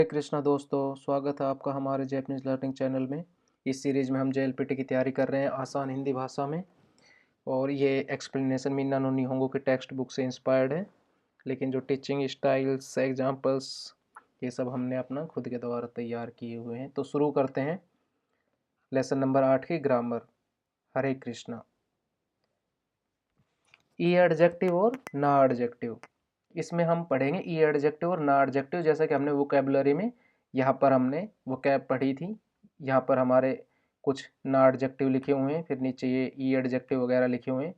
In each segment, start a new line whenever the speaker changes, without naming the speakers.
हरे कृष्णा दोस्तों, स्वागत है आपका हमारे जैपनीज लर्निंग चैनल में। इस सीरीज़ में हम जेएलपीटी की तैयारी कर रहे हैं आसान हिंदी भाषा में। और ये एक्सप्लेनेशन मीना नो निहोंगो की टेक्स्ट बुक से इंस्पायर्ड है, लेकिन जो टीचिंग स्टाइल्स, एग्जांपल्स, ये सब हमने अपना खुद के द्वारा तैयार किए हुए हैं। तो शुरू करते हैं लेसन नंबर 8 की ग्रामर। हरे कृष्णा। ई एडजेक्टिव और ना एडजेक्टिव, इसमें हम पढ़ेंगे ई एडजेक्टिव और ना एडजेक्टिव। जैसा कि हमने वोकैबुलरी में यहाँ पर हमने वोकैब पढ़ी थी, यहाँ पर हमारे कुछ ना एडजेक्टिव लिखे हुए हैं, फिर नीचे ये ई एडजेक्टिव वगैरह लिखे हुए हैं।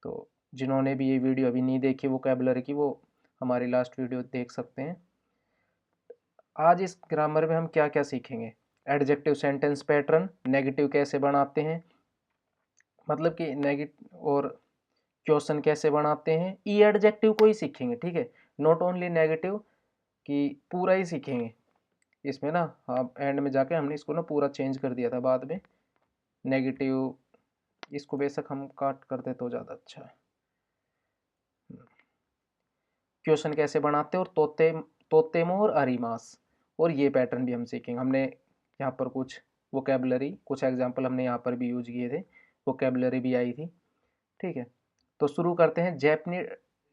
तो जिन्होंने भी ये वीडियो अभी नहीं देखी वोकैबुलरी की, वो हमारी लास्ट वीडियो देख सकते हैं। आज इस ग्रामर में हम क्या क्या सीखेंगे। एडजेक्टिव सेंटेंस पैटर्न, नेगेटिव कैसे बनाते हैं, मतलब कि नेगेटिव और क्वेश्चन कैसे बनाते हैं। ई एडजेक्टिव को ही सीखेंगे, ठीक है, नॉट ओनली नेगेटिव कि पूरा ही सीखेंगे इसमें ना। हाँ, एंड में जाके हमने इसको ना पूरा चेंज कर दिया था बाद में। नेगेटिव इसको बेशक हम काट कर दे तो ज़्यादा अच्छा है। क्वेश्चन कैसे बनाते हैं और तोते तोतेमो और अरिमास, और ये पैटर्न भी हम सीखेंगे। हमने यहाँ पर कुछ वोकेबलरी, कुछ एग्जाम्पल हमने यहाँ पर भी यूज किए थे, वोकेबलरी भी आई थी, ठीक है। तो शुरू करते हैं।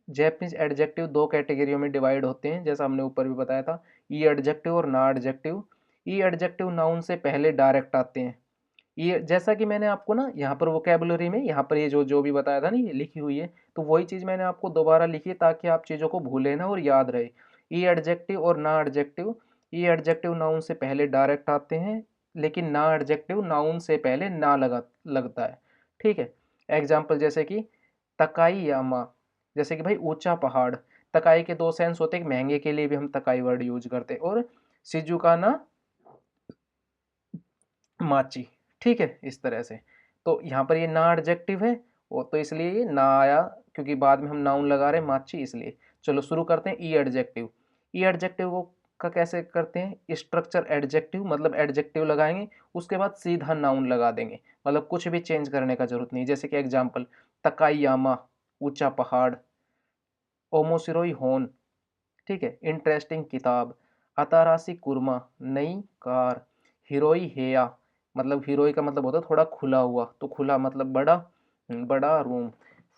जैपनीज एडजेक्टिव दो कैटेगरियों में डिवाइड होते हैं, जैसा हमने ऊपर भी बताया था, ई एडजेक्टिव और ना एडजेक्टिव। ई एडजेक्टिव नाउन से पहले डायरेक्ट आते हैं। ये जैसा कि मैंने आपको ना यहाँ पर वोकेबुलरी में यहाँ पर ये जो जो भी बताया था ना, ये लिखी हुई है, तो वही चीज़ मैंने आपको दोबारा लिखी है ताकि आप चीज़ों को भूलें ना और याद रहे। ई एडजेक्टिव और ना एडजेक्टिव। ई एडजेक्टिव नाउन से पहले डायरेक्ट आते हैं, लेकिन ना एडजेक्टिव नाउन से पहले ना लगता है, ठीक है। एग्जाम्पल जैसे कि तकाई यामा, जैसे कि भाई ऊंचा पहाड़। तकाई के दो सेंस होते हैं, महंगे के लिए भी हम तकाई वर्ड यूज करते हैं, और सिजुकाना माची, ठीक है, इस तरह से। तो यहाँ पर ये ना एडजेक्टिव है, और तो इसलिए ये ना आया, क्योंकि बाद में हम नाउन लगा रहे हैं माची, इसलिए। चलो शुरू करते हैं ई एडजेक्टिव। ई एडजेक्टिव को का कैसे करते हैं, स्ट्रक्चर एडजेक्टिव, मतलब एडजेक्टिव लगाएंगे, उसके बाद सीधा नाउन लगा देंगे, मतलब कुछ भी चेंज करने का जरूरत नहीं। जैसे कि एग्जाम्पल, तकाईयामा ऊंचा पहाड़, ओमोसिरोई होन, ठीक है, इंटरेस्टिंग किताब, अतारासी कुर्मा नई कार, हीरोई हेया, मतलब हीरोई का मतलब होता है थोड़ा खुला हुआ, तो खुला मतलब बड़ा, बड़ा रूम,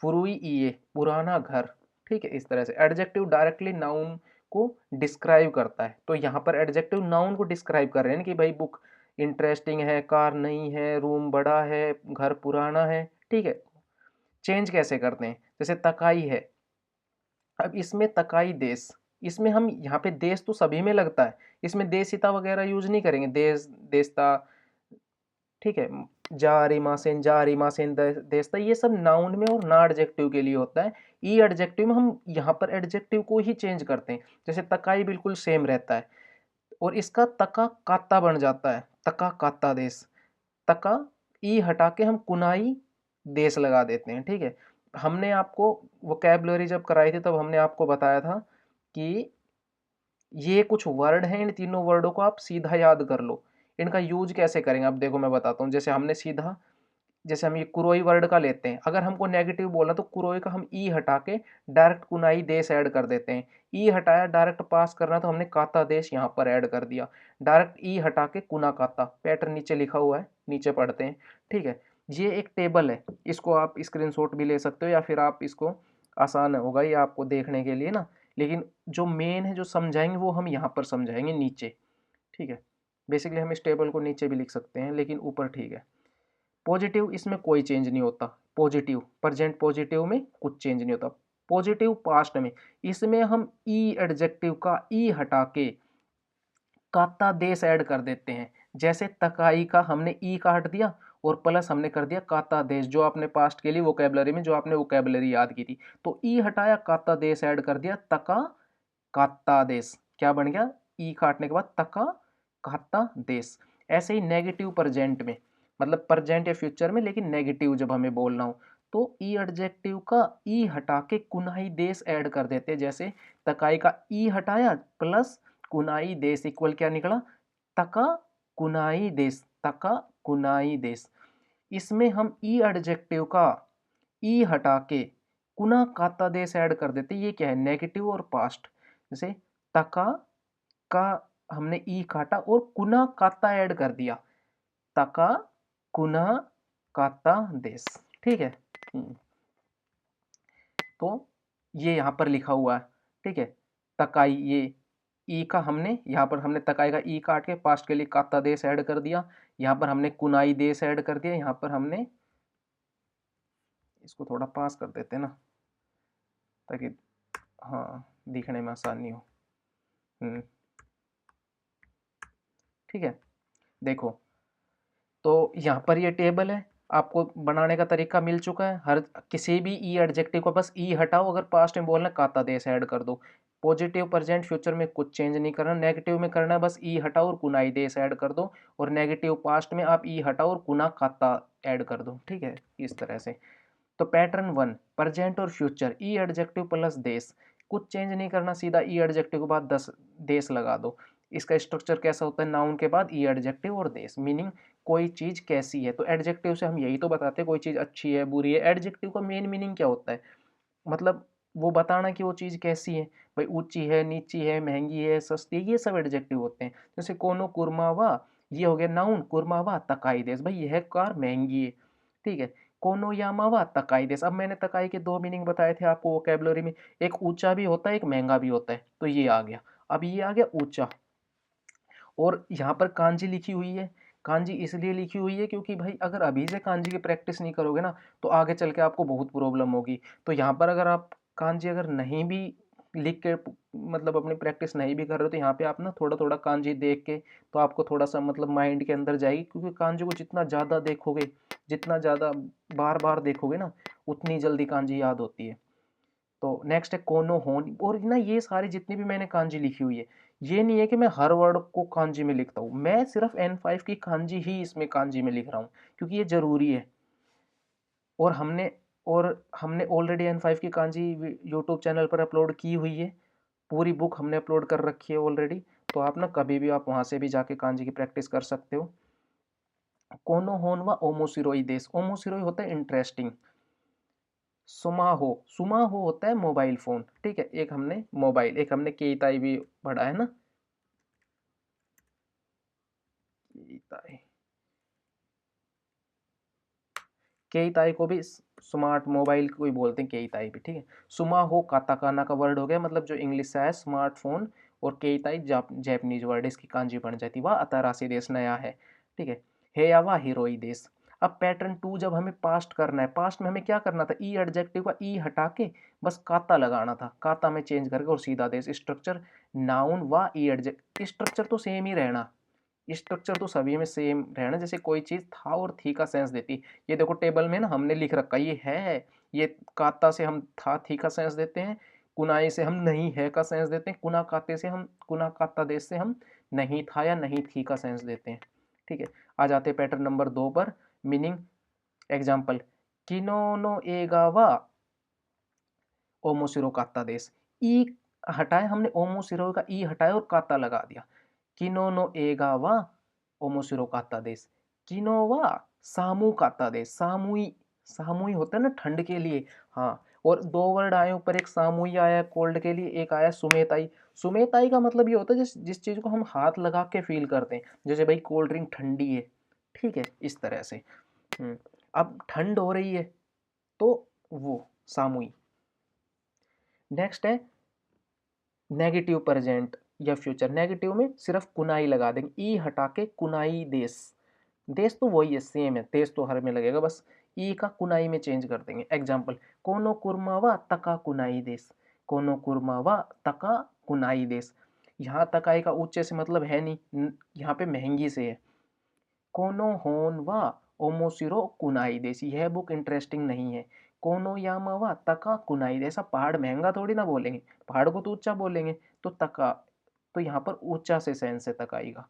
फुरुई ईए पुराना घर, ठीक है। इस तरह से एडजेक्टिव डायरेक्टली नाउन को डिस्क्राइब करता है। तो यहाँ पर एडजेक्टिव नाउन को डिस्क्राइब कर रहे हैं कि भाई बुक इंटरेस्टिंग है, कार नई है, रूम बड़ा है, घर पुराना है, ठीक है। चेंज कैसे करते हैं, जैसे तकाई है, अब इसमें तकाई देश, इसमें हम यहाँ पे देश तो सभी में लगता है, इसमें देशिता वगैरह यूज नहीं करेंगे, देश देशता, ठीक है। जारी मासेन देशता, ये सब नाउन में और ना एडजेक्टिव के लिए होता है। ई एडजेक्टिव में हम यहाँ पर एडजेक्टिव को ही चेंज करते हैं। जैसे तकाई बिल्कुल सेम रहता है, और इसका तका काता बन जाता है, तका काता देश। तका ई हटा के हम कुनाई देश लगा देते हैं, ठीक है। हमने आपको वोकैबुलरी जब कराई थी, तब हमने आपको बताया था कि ये कुछ वर्ड हैं, इन तीनों वर्डों को आप सीधा याद कर लो। इनका यूज कैसे करेंगे, अब देखो मैं बताता हूँ। जैसे हमने सीधा, जैसे हम ये कुरोई वर्ड का लेते हैं, अगर हमको नेगेटिव बोलना तो कुरोई का हम ई हटा के डायरेक्ट कुनाई देश ऐड कर देते हैं। ई हटाया, डायरेक्ट पास करना, तो हमने काता देश यहाँ पर ऐड कर दिया। डायरेक्ट ई हटा के कुना काता, पैटर्न नीचे लिखा हुआ है, नीचे पढ़ते हैं, ठीक है। ये एक टेबल है, इसको आप स्क्रीनशॉट भी ले सकते हो, या फिर आप इसको, आसान होगा ये आपको देखने के लिए ना, लेकिन जो मेन है जो समझाएंगे वो हम यहाँ पर समझाएंगे नीचे, ठीक है। बेसिकली हम इस टेबल को नीचे भी लिख सकते हैं, लेकिन ऊपर ठीक है। पॉजिटिव, इसमें कोई चेंज नहीं होता। पॉजिटिव प्रेजेंट पॉजिटिव में कुछ चेंज नहीं होता। पॉजिटिव पास्ट में, इसमें हम ई एडजेक्टिव का ई हटा के काता देश ऐड कर देते हैं। जैसे तकाई का हमने ई का हट दिया, और प्लस हमने कर दिया काता देश, जो आपने पास्ट के लिए वोकैबुलरी में जो आपने वोकैबुलरी याद की थी, तो ई हटाया, काता देश ऐड कर दिया, तका काता देश क्या बन गया, ई काटने के बाद तका काता देश। ऐसे ही नेगेटिव प्रेजेंट में, मतलब प्रेजेंट या फ्यूचर में, लेकिन नेगेटिव जब हमें बोलना हो, तो ई एडजेक्टिव का ई हटा के कुनाई देश ऐड कर देते हैं। जैसे तकाई का ई हटाया, प्लस कुनाई देश इक्वल क्या निकला, तका कुनाई देश, तका कुनाई देश। इसमें हम ई एडजेक्टिव का ई हटा के कुना काता देश ऐड कर देते, ये क्या है, नेगेटिव और पास्ट। जैसे तका का हमने ई काटा और कुना काता ऐड कर दिया, तका कुना काता देश। ठीक है। तो ये यहाँ पर लिखा हुआ है। ठीक है। तकाई, ये ई का हमने यहाँ पर हमने तकाई का ई काट के पास्ट के लिए काता देश ऐड कर दिया, यहाँ पर हमने कुनाई देश ऐड कर दिया, यहाँ पर हमने इसको थोड़ा पास कर देते हैं ना, ताकि हाँ दिखने में आसानी हो। ठीक है। देखो, तो यहाँ पर ये टेबल है, आपको बनाने का तरीका मिल चुका है। हर किसी भी ई एडजेक्टिव को बस ई हटाओ, अगर पास्ट में बोलना काता देश ऐड कर दो। पॉजिटिव प्रेजेंट फ्यूचर में कुछ चेंज नहीं करना, नेगेटिव में करना है बस ई हटाओ और कुनाई देश ऐड कर दो, और नेगेटिव पास्ट में आप ई हटाओ और कुना खाता ऐड कर दो। ठीक है, इस तरह से। तो पैटर्न 1, प्रेजेंट और फ्यूचर ई एडजेक्टिव प्लस देश, कुछ चेंज नहीं करना, सीधा ई एडजेक्टिव के बाद 10 देश लगा दो। इसका स्ट्रक्चर कैसा होता है, नाउन के बाद ई एडजेक्टिव और देश, मीनिंग कोई चीज कैसी है। तो एडजेक्टिव से हम यही तो बताते हैं कोई चीज अच्छी है बुरी है। एडजेक्टिव का मेन मीनिंग क्या होता है, मतलब वो बताना कि वो चीज कैसी है, भाई ऊंची है, नीची है, महंगी है, सस्ती है, ये सब एडजेक्टिव होते हैं। जैसे कोनो कुरमावा, ये हो गया नाउन, कुरमावा तकाई देश, भाई यह कार महंगी है। ठीक है। कोनो यामावा तकाई देश, अब मैंने तकाई के दो मीनिंग बताए थे आपको वोकेबलरी में, एक ऊंचा भी होता है, एक महंगा भी होता है, तो ये आ गया। अब ये आ गया ऊंचा। और यहाँ पर कांजी लिखी हुई है, कांजी इसलिए लिखी हुई है क्योंकि भाई अगर अभी से कांजी की प्रैक्टिस नहीं करोगे ना, तो आगे चल के आपको बहुत प्रॉब्लम होगी। तो यहाँ पर अगर आप कांजी अगर नहीं भी लिख के, मतलब अपनी प्रैक्टिस नहीं भी कर रहे हो, तो यहाँ पे आप ना थोड़ा थोड़ा कांजी देख के, तो आपको थोड़ा सा मतलब माइंड के अंदर जाएगी, क्योंकि कांजी को जितना ज़्यादा देखोगे, जितना ज़्यादा बार बार देखोगे ना, उतनी जल्दी कांजी याद होती है। तो नेक्स्ट है कोनो होन, और ना ये सारी जितनी भी मैंने कांजी लिखी हुई है, ये नहीं है कि मैं हर वर्ड को कांजी में लिखता हूँ, मैं सिर्फ N5 की कांजी ही इसमें कांजी में लिख रहा हूँ, क्योंकि ये जरूरी है। और हमने ऑलरेडी N5 की कांजी यूट्यूब चैनल पर अपलोड की हुई है, पूरी बुक हमने अपलोड कर रखी है ऑलरेडी। तो आप ना कभी भी आप वहाँ से भी जाके कांजी की प्रैक्टिस कर सकते हो। कोनो होन व ओमोसिरोई देश, ओमोसिरोई होता है इंटरेस्टिंग, सुमाहो, सुमाहो होता है मोबाइल फोन। ठीक है, एक हमने मोबाइल, एक हमने केईताई भी पढ़ा है ना, केईताई, केईताई को भी स्मार्ट मोबाइल को ही बोलते हैं, केईताई भी। ठीक है। सुमाहो काताकाना का वर्ड हो गया, मतलब जो इंग्लिश से है स्मार्टफोन, और केईताई जैपनीज वर्ड, इसकी कांजी बन जाती, वह अतारासी देश नया है। ठीक है। हेयावा हिरोई देश। अब पैटर्न 2, जब हमें पास्ट करना है, पास्ट में हमें क्या करना था, ई एडजेक्टिव का ई हटा के बस काता लगाना था, काता में चेंज करके और सीधा देश। स्ट्रक्चर नाउन व ई एडजेक्टिव, स्ट्रक्चर तो सेम ही रहना, स्ट्रक्चर तो सभी में सेम रहना, जैसे कोई चीज था और थी का सेंस देती। ये देखो टेबल में ना हमने लिख रखा ये है, ये काता से हम था थी का सेंस देते हैं, कुनाई से हम नहीं है का सेंस देते हैं, कुना काते से हम, कुना काता देश से हम नहीं था या नहीं थी का सेंस देते हैं। ठीक है। आ जाते हैं पैटर्न नंबर 2 पर, मीनिंग। एग्जाम्पल, किनोनो एगावा ओमोसिरो काता देश, ई हटाए हमने, ओमोसिरो का ई हटाया और काता लगा दिया। किनोनो एगा वा ओमोसिरो काता देश, किनोवा सामू काता देश, सामुई, सामुई होता है ना ठंड के लिए। हाँ, और दो वर्ड आए ऊपर, एक सामुई आया कोल्ड के लिए, एक आया सुमेताई। सुमेताई का मतलब ये होता है जिस जिस चीज को हम हाथ लगा के फील करते हैं, जैसे भाई कोल्ड ड्रिंक ठंडी है। ठीक है, इस तरह से। अब ठंड हो रही है, तो वो सामुई। नेक्स्ट है नेगेटिव प्रेजेंट या फ्यूचर। नेगेटिव में सिर्फ कुनाई लगा देंगे, ई हटा के कुनाई देश, देश तो वही है, सेम है, देश तो हर में लगेगा, बस ई का कुनाई में चेंज कर देंगे। एग्जाम्पल, कोनो कुरमावा तका कुनाई देश, कोनो कुरमावा तका कुनाई देश। यहाँ तकाई का ऊंचे से मतलब है नहीं, यहाँ पे महंगी से है। कोनो होन वा ओमोसिरो कुनाई देश, यह बुक इंटरेस्टिंग नहीं है। कोनो यामावा तका कुनाई देश, ऐसा पहाड़ महंगा थोड़ी ना बोलेंगे, पहाड़ को तो ऊंचा बोलेंगे। तो तका, तो यहाँ पर ऊंचा से सेंस है तकाई का।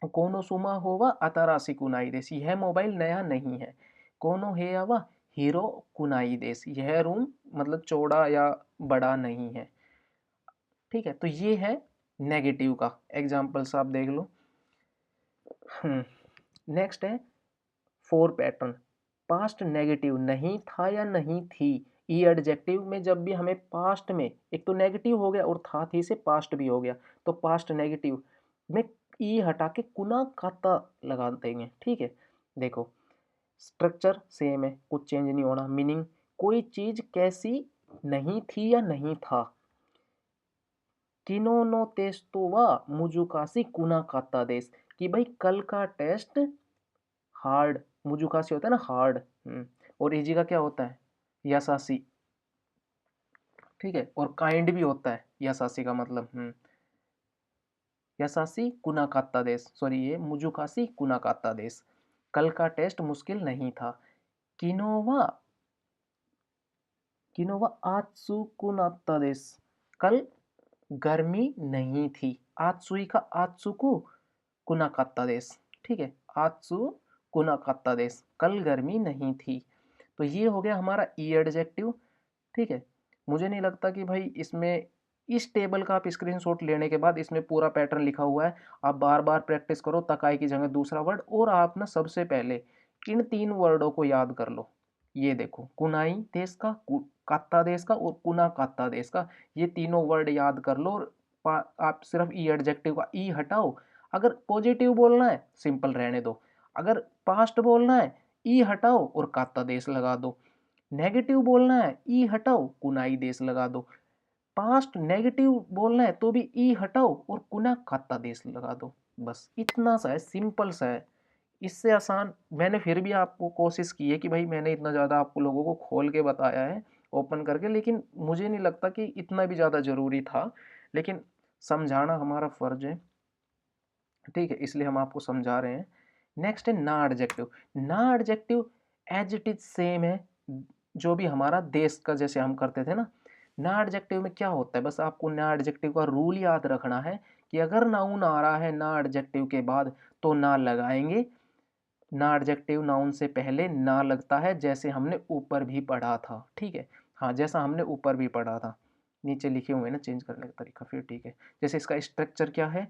कोनो सुमा होवा अतारासी कुनाई देश, यह मोबाइल नया नहीं है। कोनो हेयावा हीरो कुनाई देश, यह रूम मतलब चौड़ा या बड़ा नहीं है। ठीक है, तो ये है नेगेटिव का एग्जाम्पल्स, आप देख लो। नेक्स्ट है 4 पैटर्न, पास्ट नेगेटिव, नहीं था या नहीं थी। ई एडजेक्टिव में जब भी हमें पास्ट में, एक तो नेगेटिव हो गया और था थी से पास्ट भी हो गया, तो पास्ट नेगेटिव। में ई हटा के कुना खाता लगा देंगे, ठीक है। देखो स्ट्रक्चर सेम है, कुछ चेंज नहीं होना। मीनिंग कोई चीज कैसी नहीं थी या नहीं था। किनो नो टेस्ट वा मुजुकासी कुना खाता देस, कि भाई कल का टेस्ट हार्ड, मुजुकासी होता है ना हार्ड, और इजी का क्या होता है यासासी, ठीक है। और काइंड भी होता है यासासी का मतलब, यासासी कुना कात्ता देस, सॉरी ये मुजुकासी कुना कात्ता देस, कल का टेस्ट मुश्किल नहीं था। किनोवा किनोवा आत्सु कुनात्ता देस, कल गर्मी नहीं थी। आत्सुई का आत्सुकु कुनाकात्ता देस, ठीक है। आत्सु कुनाकात्ता देस, कल गर्मी नहीं थी। तो ये हो गया हमारा ई एडजेक्टिव, ठीक है। मुझे नहीं लगता कि भाई इसमें इस टेबल का आप स्क्रीनशॉट लेने के बाद इसमें पूरा पैटर्न लिखा हुआ है, आप बार बार प्रैक्टिस करो, तकाई की जगह दूसरा वर्ड, और आप ना सबसे पहले इन 3 वर्डों को याद कर लो। ये देखो कुनाई देश का, कात्ता देश का और कुना कात्ता देश का, ये तीनों वर्ड याद कर लो। और आप सिर्फ ई एडजेक्टिव का ई हटाओ। अगर पॉजिटिव बोलना है सिंपल रहने दो, अगर पास्ट बोलना है ई हटाओ और कात्ता देश लगा दो, नेगेटिव बोलना है ई हटाओ कुनाई देश लगा दो, पास्ट नेगेटिव बोलना है तो भी ई हटाओ और कुना कात्ता देश लगा दो। बस इतना सा है, सिंपल सा है। इससे आसान मैंने फिर भी आपको कोशिश की है कि भाई मैंने इतना ज़्यादा आपको लोगों को खोल के बताया है ओपन करके, लेकिन मुझे नहीं लगता कि इतना भी ज़्यादा ज़रूरी था, लेकिन समझाना हमारा फ़र्ज है, ठीक है, इसलिए हम आपको समझा रहे हैं। नेक्स्ट है ना एडजेक्टिव। ना adjective as it is same है जो भी हमारा देश का जैसे हम करते थे ना। ना एडजेक्टिव में क्या होता है, बस आपको ना एडजेक्टिव का रूल याद रखना है कि अगर नाउन आ रहा है ना एडजेक्टिव के बाद तो ना लगाएंगे। ना एडजेक्टिव नाउन से पहले ना लगता है, जैसे हमने ऊपर भी पढ़ा था, ठीक है। हाँ जैसा हमने ऊपर भी पढ़ा था, नीचे लिखे हुए ना चेंज करने का तरीका, फिर ठीक है। जैसे इसका स्ट्रक्चर क्या है,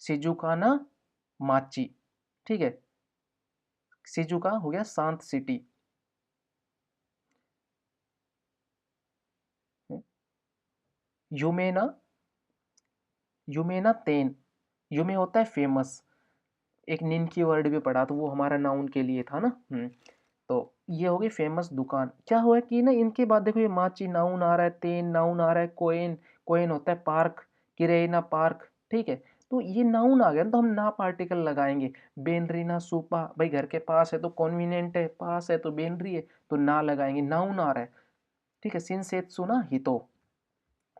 सिजुकाना माची, ठीक है। सिजुका हो गया शांत सिटी, युमेना युमेना तेन, युमे होता है फेमस, एक निन की वर्ड भी पढ़ा तो वो हमारा नाउन के लिए था ना। तो ये हो गई फेमस दुकान। क्या हुआ कि ना इनके बाद देखो ये माची नाउन आ रहा है, तेन नाउन आ रहा है, कोइन कोइन होता है पार्क, किरेना पार्क, ठीक है। तो ये नाउन आ गया ना, तो हम ना पार्टिकल लगाएंगे। बेनरीना सुपा, भाई घर के पास है तो कॉन्वीनियंट है, पास है तो बेनरी है, तो ना लगाएंगे, नाउन आ रहा है, ठीक है। सिंसेत्सु ना हितो,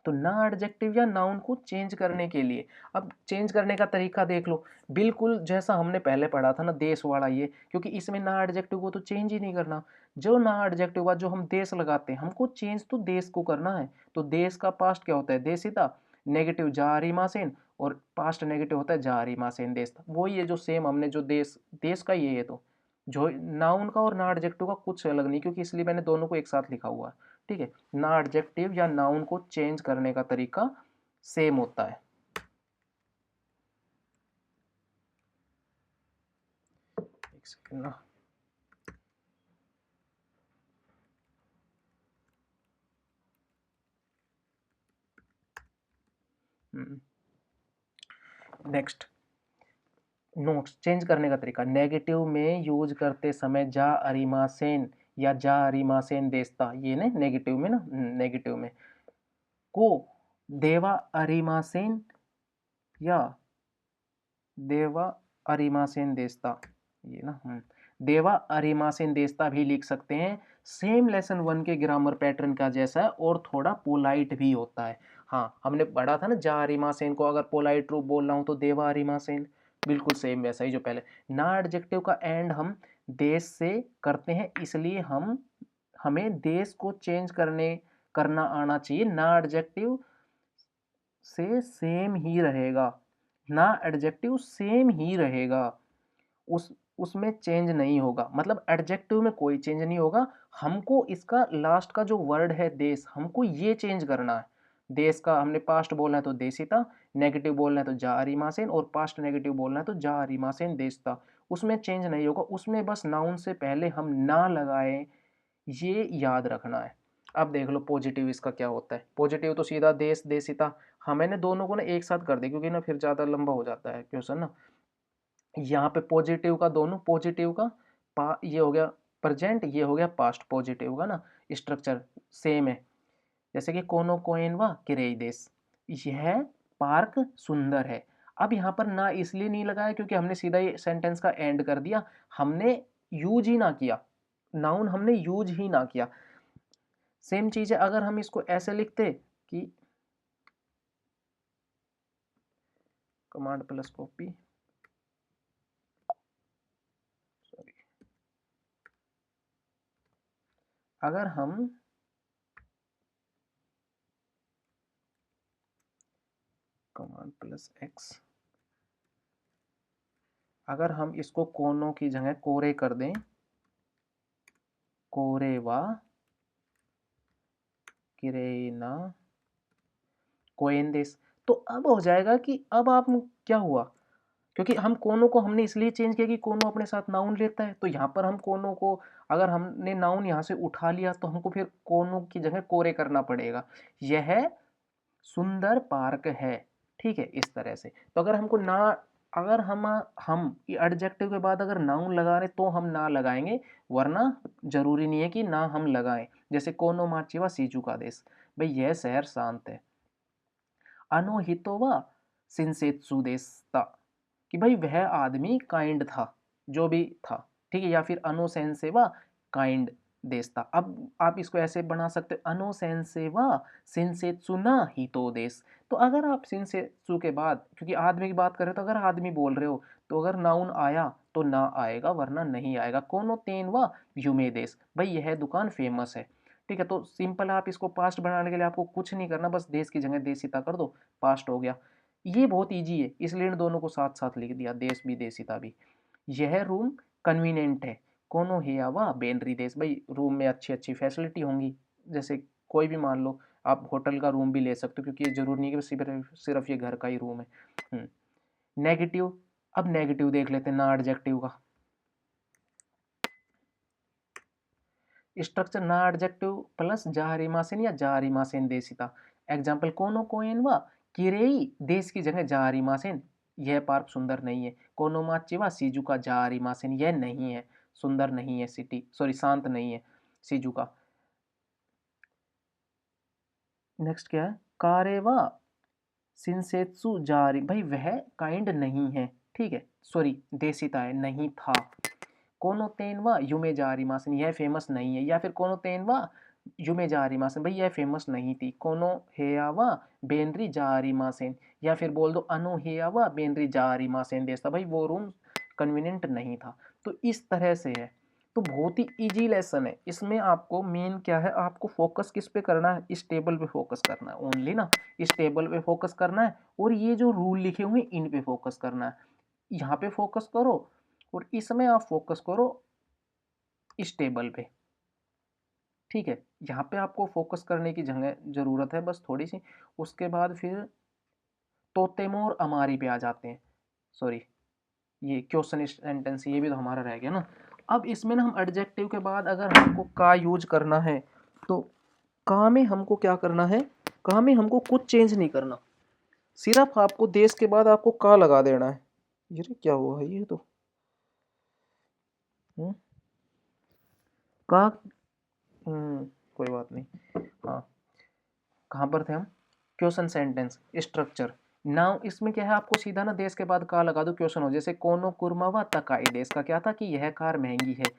तो ना एडजेक्टिव या नाउन को चेंज करने के लिए, अब चेंज करने का तरीका देख लो, बिल्कुल जैसा हमने पहले पढ़ा था ना देश वाला ये, क्योंकि इसमें ना एडजेक्टिव को तो चेंज ही नहीं करना। जो ना एडजेक्टिव बाद जो हम देश लगाते हैं, हमको चेंज तो देश को करना है। तो देश का पास्ट क्या होता है देशिता, नेगेटिव जारिमासेन, और पास्ट नेगेटिव होता है जारिमासेन देशता, वही है जो सेम हमने जो देश देश का ये है। तो जो नाउन का और ना एडजेक्टिव का कुछ अलग नहीं, क्योंकि इसलिए मैंने दोनों को एक साथ लिखा हुआ है, ठीक है। ना एडजेक्टिव या नाउन को चेंज करने का तरीका सेम होता है। एक सेकंड ना, नेक्स्ट नोट्स चेंज करने का तरीका, नेगेटिव में यूज करते समय जा अरिमासेन या जा अरिमासेन देस्ता, ये ने नेगेटिव में ना, नेगेटिव में को देवा अरिमासेन या देवा अरिमासेन देस्ता, ये ना, देवा अरिमासेन देस्ता भी लिख सकते हैं। सेम लेसन 1 के ग्रामर पैटर्न का जैसा है और थोड़ा पोलाइट भी होता है। हाँ हमने पढ़ा था ना जा अरिमासेन को अगर पोलाइट रूप बोल रहा हूँ तो देवा अरिमासेन, बिल्कुल सेम वैसा ही जो पहले। ना एडजेक्टिव का एंड हम देश से करते हैं, इसलिए हमें देश को चेंज करना आना चाहिए। ना एडजेक्टिव से सेम ही रहेगा, ना एडजेक्टिव सेम ही रहेगा, उस उसमें चेंज नहीं होगा, मतलब एडजेक्टिव में कोई चेंज नहीं होगा। हमको इसका लास्ट का जो वर्ड है देश, हमको ये चेंज करना है। देश का हमने पास्ट बोलना है तो देशिता, नेगेटिव बोलना है तो जा अरिमासेन, और पास्ट नेगेटिव बोलना है तो जा अरिमासेन देशता, उसमें चेंज नहीं होगा। उसमें बस नाउन से पहले हम ना लगाएं, ये याद रखना है। अब देख लो पॉजिटिव इसका क्या होता है, पॉजिटिव तो सीधा देश देशिता, हाँ मैंने दोनों को ना एक साथ कर दिया क्योंकि ना फिर ज़्यादा लंबा हो जाता है क्वेश्चन ना। यहाँ पे पॉजिटिव का दोनों, पॉजिटिव का ये हो गया प्रेजेंट, ये हो गया पास्ट। पॉजिटिव का ना स्ट्रक्चर सेम है, जैसे कि कोनो कोएन व किरेइदेस, यह पार्क सुंदर है। अब यहाँ पर ना इसलिए नहीं लगाया क्योंकि हमने सीधा ये सेंटेंस का एंड कर दिया, हमने यूज ही ना किया, नाउन हमने यूज ही ना किया। सेम चीज है अगर हम इसको ऐसे लिखते कि कमांड प्लस कॉपी, सॉरी, अगर हम कमांड प्लस एक्स, अगर हम इसको कोनों की जगह कोरे कर दें, कोरेवा किरेना कोएंदेस, तो अब हो जाएगा कि अब आप क्या हुआ, क्योंकि हम कोनो को हमने इसलिए चेंज किया कि कोनो अपने साथ नाउन लेता है, तो यहाँ पर हम कोनो को अगर हमने नाउन यहाँ से उठा लिया तो हमको फिर कोनो की जगह कोरे करना पड़ेगा। यह सुंदर पार्क है, ठीक है, इस तरह से। तो अगर हमको ना, अगर हम एडजेक्टिव के बाद अगर नाउन लगा रहे तो हम ना लगाएंगे, वरना जरूरी नहीं है कि ना हम लगाएं। जैसे कोनो माचिवा सीजू का देश, भाई यह शहर शांत है। अनोहितोवा सिंसेत्सु देस्ता, कि भाई वह आदमी काइंड था, जो भी था, ठीक है। या फिर अनोसेंसेवा काइंड देस्ता। अब आप इसको ऐसे बना सकते हो, अनोसेंसेवा सिंसेत्सु ना हितो देस। तो अगर आप सिंसेत्सु के बाद, क्योंकि आदमी की बात करें तो अगर आदमी बोल रहे हो तो अगर नाउन आया तो ना आएगा, वरना नहीं आएगा। कोनो तेनवा युमे देश, भाई यह दुकान फेमस है, ठीक है। तो सिंपल, आप इसको पास्ट बनाने के लिए आपको कुछ नहीं करना, बस देश की जगह देशिता कर दो, पास्ट हो गया। ये बहुत इजी है, इसलिए इन दोनों को साथ साथ लिख दिया, देश भी देशिता भी। यह रूम कन्वीनियंट है, कोनो हेयावा बेनरी देश, भाई रूम में अच्छी अच्छी फैसिलिटी होंगी। जैसे कोई भी मान लो आप होटल का रूम भी ले सकते हो, क्योंकि ये जरूरी नहीं है कि सिर्फ सिर्फ ये घर का ही रूम है। नेगेटिव, अब नेगेटिव देख लेते हैं ना एडजेक्टिव का स्ट्रक्चर। ना एडजेक्टिव प्लस जारिमासेन या जारिमासेन देशिता। एग्जाम्पल, कोनो कोएन व किरेई देश की जगह जारिमासेन, यह पार्क सुंदर नहीं है। कोनो माचिवा सीजू का जारिमासेन, यह नहीं है, सुंदर नहीं है, सिटी सॉरी शांत नहीं है सीजू का। नेक्स्ट क्या है, कारेवा सिंसेत्सु जारी, भाई वह काइंड नहीं है, ठीक है, सॉरी देशिता है, नहीं था। कोनो तेनवा युमे जारिमासन, यह फेमस नहीं है। या फिर कोनो तेनवा युमे जारिमासन, भाई यह फेमस नहीं थी। कोनो हेयावा बेनरी जारिमासेन, या फिर बोल दो अनो हेयावा बेनरी जारिमासेन देता, भाई वो रूम कन्वीनियंट नहीं था। तो इस तरह से है। तो बहुत ही इजी लेसन है। इसमें आपको मेन क्या है, आपको फोकस किस पे करना है, इस टेबल पे फोकस करना है ओनली ना, इस टेबल पे फोकस करना है। और ये जो रूल लिखे हुए इन पे फोकस करना है, यहाँ पे फोकस करो और इसमें आप फोकस करो इस टेबल पे, ठीक है। यहाँ पे आपको फोकस करने की जगह जरूरत है बस थोड़ी सी। उसके बाद फिर तोतेमोर अमारी पे आ जाते हैं, सॉरी ये क्वेश्चन सेंटेंस, ये भी तो हमारा रह गया ना। अब इसमें ना हम एडजेक्टिव के बाद अगर हमको का यूज करना है तो का में हमको क्या करना है, का में हमको कुछ चेंज नहीं करना, सिर्फ आपको देश के बाद आपको का लगा देना है। ये क्या हुआ है ये तो का, कोई बात नहीं। हाँ, कहाँ पर थे हम, क्वेश्चन सेंटेंस स्ट्रक्चर। नाउ इसमें क्या है, आपको सीधा ना देश के बाद का लगा दो, क्वेश्चन हो। जैसे कोनो कुर्मावा तकाई देश का क्या था कि यह कार महंगी है,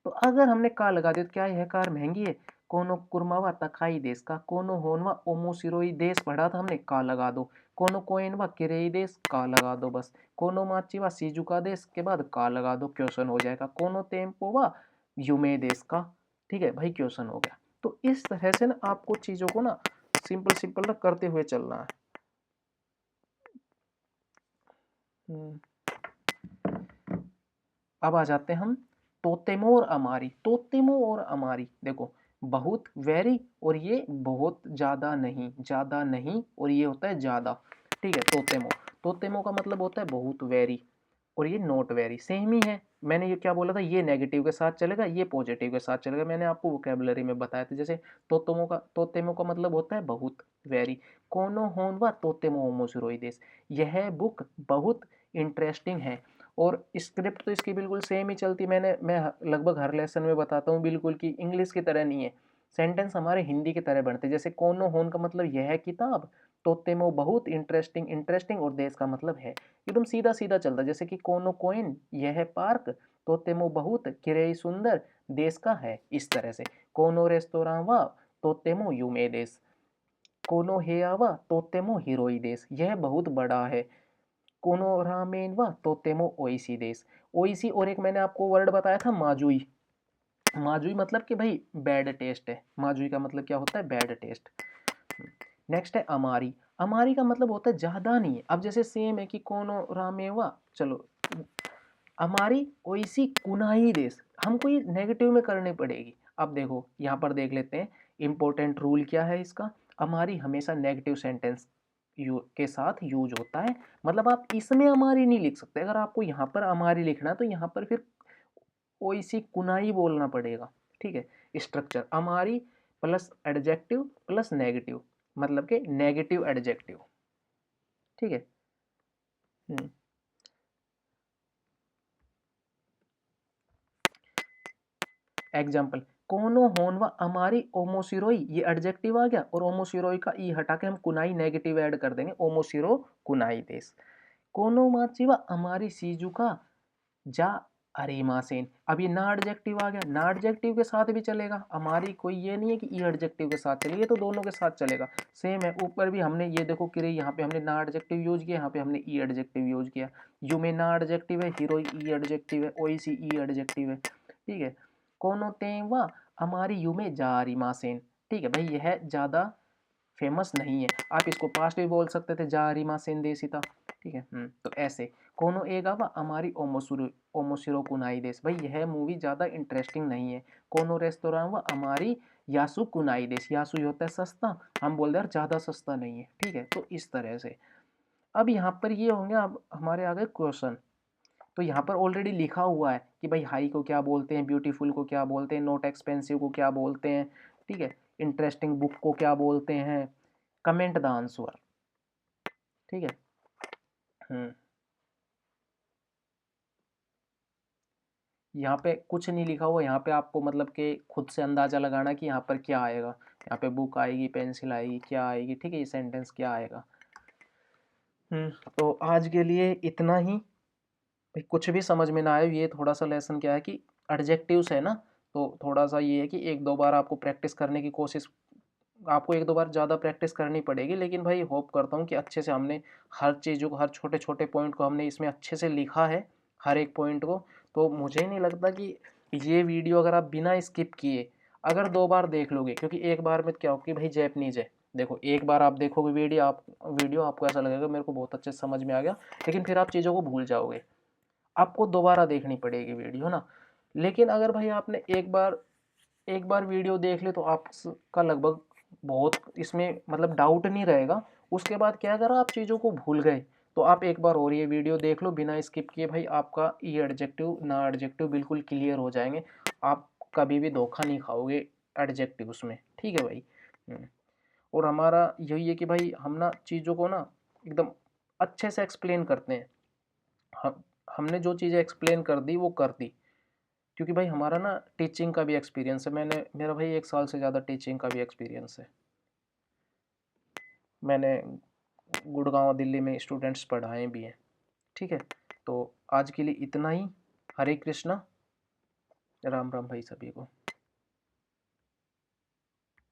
तो अगर हमने का लगा दिया तो क्या यह कार महंगी है। कोनो कुर्मावा तकाई देश का, कोनो होनवा ओमोसिरोई देश पढ़ा था हमने, का लगा दो। कोनो कोएनवा किरेई देश, का लगा दो बस। कोनो माचिवा सीजुका देश के बाद का लगा दो, क्वेश्चन हो जाएगा। कोनो टेम्पोवा युमे देश का, ठीक है भाई, क्वेश्चन हो गया। तो इस तरह से ना आपको चीजों को ना सिंपल सिंपल ना करते हुए चलना है। अब आ जाते हैं हम तोतेमो और अमारी। तोतेमो और अमारी देखो, बहुत वेरी और ये बहुत ज्यादा नहीं और ये होता है ज्यादा, ठीक है। तोतेमो, तोतेमो का मतलब होता है बहुत वेरी और ये नॉट वेरी, सेम ही है। मैंने ये क्या बोला था, ये नेगेटिव के साथ चलेगा, ये पॉजिटिव के साथ चलेगा, मैंने आपको वोकेबलरी में बताया था। जैसे तोतेमो का मतलब होता है बहुत, वेरी। कोनो होन व तोतेमो होमोसिरोइदेस, यह बुक बहुत इंटरेस्टिंग है। और स्क्रिप्ट तो इसकी बिल्कुल सेम ही चलती, मैं लगभग हर लेसन में बताता हूँ बिल्कुल, कि इंग्लिश की तरह नहीं है, सेंटेंस हमारे हिंदी की तरह बनते। जैसे कोनो होन का मतलब यह है किताब, तोतेमो बहुत इंटरेस्टिंग, इंटरेस्टिंग और देश का मतलब है, एकदम सीधा सीधा चलता। जैसे कि कोनो कोइन यह पार्क, तोतेमो बहुत किरेई सुंदर देश का है, इस तरह से। कोनो रेस्तोरां वा तोतेमो यूमे देश, कोनो हेया वा तोतेमो हिरोई देश, यह बहुत बड़ा है। कोनो रामेन वा तोतेमो ओइसी देश, ओइसी। और एक मैंने आपको वर्ड बताया था माजुई, माजुई मतलब कि भाई बैड टेस्ट है, माजुई का मतलब क्या होता है, बैड टेस्ट। नेक्स्ट है अमारी, अमारी का मतलब होता है ज्यादा नहीं है। अब जैसे सेम है कि कोनो रामेवा, चलो हमारी ओइसी कुनाई देश, हमको ये नेगेटिव में करनी पड़ेगी। अब देखो यहाँ पर देख लेते हैं इंपॉर्टेंट रूल क्या है इसका। हमारी हमेशा नेगेटिव सेंटेंस के साथ यूज होता है, मतलब आप इसमें हमारी नहीं लिख सकते। अगर आपको यहाँ पर हमारी लिखना है तो यहाँ पर फिर ओइसी कुनाई बोलना पड़ेगा, ठीक है। स्ट्रक्चर हमारी प्लस एडजेक्टिव प्लस नेगेटिव, मतलब कि नेगेटिव एडजेक्टिव, ठीक है। एग्जाम्पल, कोनो होन व हमारी ओमोसिरोई, ये एडजेक्टिव आ गया, और ओमोसिरोई का ई हटा के हम कुनाई नेगेटिव ऐड कर देंगे, ओमोसिरो कुनाई देश। कोनो माची व हमारी सीजुका जा अरीमासेन, अब ये ना एडजेक्टिव आ गया, ना एडजेक्टिव के साथ भी चलेगा हमारी, कोई ये नहीं है कि ई एडजेक्टिव के साथ चलेगा, ये तो दोनों के साथ चलेगा। सेम है, ऊपर भी हमने ये देखो कि यहाँ पे हमने ना एडजेक्टिव यूज किया, यहाँ पे हमने ई एडजेक्टिव यूज किया। यू में ना एडजेक्टिव है, हीरोई ई एडजेक्टिव है, ओइसी ई एडजेक्टिव है, ठीक है। कोनो तेवा हमारी यू में जारी मासेन, ठीक है भाई, यह ज्यादा फेमस नहीं है, आप इसको पास्ट भी बोल सकते थे, जारी मासेन देसिता, ठीक है। तो ऐसे कोनो एगा वा हमारी ओमोसिरो कुनाई देश, भाई यह मूवी ज़्यादा इंटरेस्टिंग नहीं है। कोनो रेस्तोरां वा हमारी यासु कुनाई देश, यासु होता है सस्ता, हम बोल रहे हैं ज़्यादा सस्ता नहीं है, ठीक है। तो इस तरह से अब यहाँ पर ये होंगे, अब हमारे आगे क्वेश्चन। तो यहाँ पर ऑलरेडी लिखा हुआ है कि भाई हाई को क्या बोलते हैं, ब्यूटीफुल को क्या बोलते हैं, नॉट एक्सपेंसिव को क्या बोलते हैं, ठीक है, इंटरेस्टिंग बुक को क्या बोलते हैं, कमेंट द आंसर, ठीक है। यहाँ पे कुछ नहीं लिखा हुआ, यहाँ पे आपको मतलब कि खुद से अंदाजा लगाना कि यहाँ पर क्या आएगा। यहाँ पे बुक आएगी, पेंसिल आएगी, क्या आएगी, ठीक है, ये सेंटेंस क्या आएगा। तो आज के लिए इतना ही। भाई कुछ भी समझ में ना आए, ये थोड़ा सा लेसन क्या है कि एडजेक्टिव्स है ना, तो थोड़ा सा ये है कि एक दो बार आपको प्रैक्टिस करने की कोशिश, आपको एक दो बार ज़्यादा प्रैक्टिस करनी पड़ेगी, लेकिन भाई होप करता हूँ कि अच्छे से हमने हर चीज़ों को, हर छोटे छोटे पॉइंट को हमने इसमें अच्छे से लिखा है, हर एक पॉइंट को। तो मुझे नहीं लगता कि ये वीडियो अगर आप बिना स्किप किए अगर दो बार देख लोगे, क्योंकि एक बार में क्या हो कि भाई जैपनीज है, देखो एक बार आप देखोगे वीडियो आपको ऐसा लगेगा मेरे को बहुत अच्छे से समझ में आ गया, लेकिन फिर आप चीज़ों को भूल जाओगे, आपको दोबारा देखनी पड़ेगी वीडियो ना। लेकिन अगर भाई आपने एक बार वीडियो देख ले तो आपका लगभग बहुत इसमें मतलब डाउट नहीं रहेगा। उसके बाद क्या, अगर आप चीज़ों को भूल गए तो आप एक बार और ये वीडियो देख लो बिना स्किप किए, भाई आपका ये एडजेक्टिव ना एडजेक्टिव बिल्कुल क्लियर हो जाएंगे, आप कभी भी धोखा नहीं खाओगे एडजेक्टिव उसमें, ठीक है भाई। और हमारा यही है कि भाई हम ना चीज़ों को ना एकदम अच्छे से एक्सप्लेन करते हैं, हम हमने जो चीज़ें एक्सप्लेन कर दी वो कर दी, क्योंकि भाई हमारा ना टीचिंग का भी एक्सपीरियंस है, मेरा भाई 1 साल से ज़्यादा टीचिंग का भी एक्सपीरियंस है। मैंने गुड़गांव दिल्ली में स्टूडेंट्स पढ़ाए भी हैं, ठीक है। तो आज के लिए इतना ही। हरे कृष्णा, राम राम भाई सभी को।